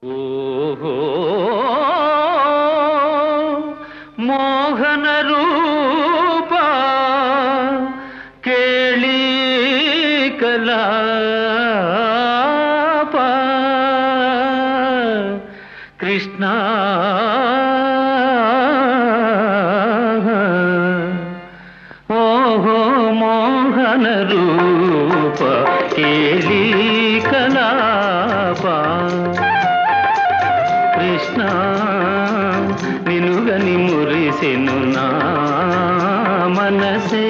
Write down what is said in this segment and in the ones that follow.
ఓహో మోహన రూప కేళీ కలాప కృష్ణ ఓహో మోహన రూప కేళీ కలాప కృష్ణ నినుగని మురిసెను నా మనసే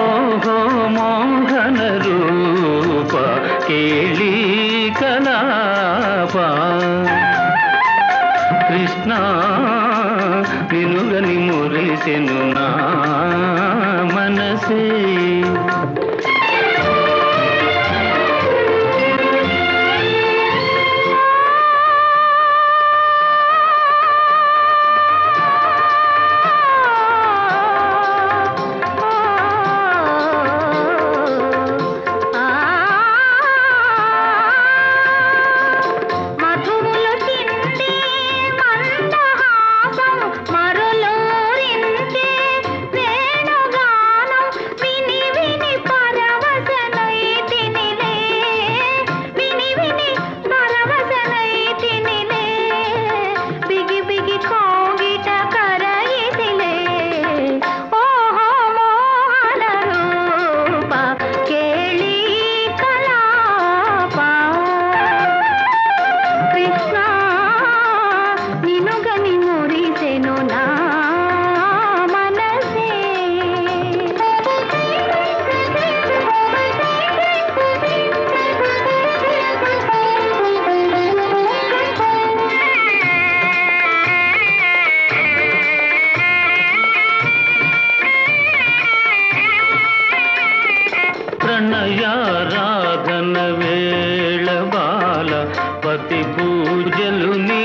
ఓహో మోహన రూప కేళీ కలాప కృష్ణ నినుగని మురిసెను నా మనసే ప్రణయారాధన వేళ బాల పతి పూజలు నీ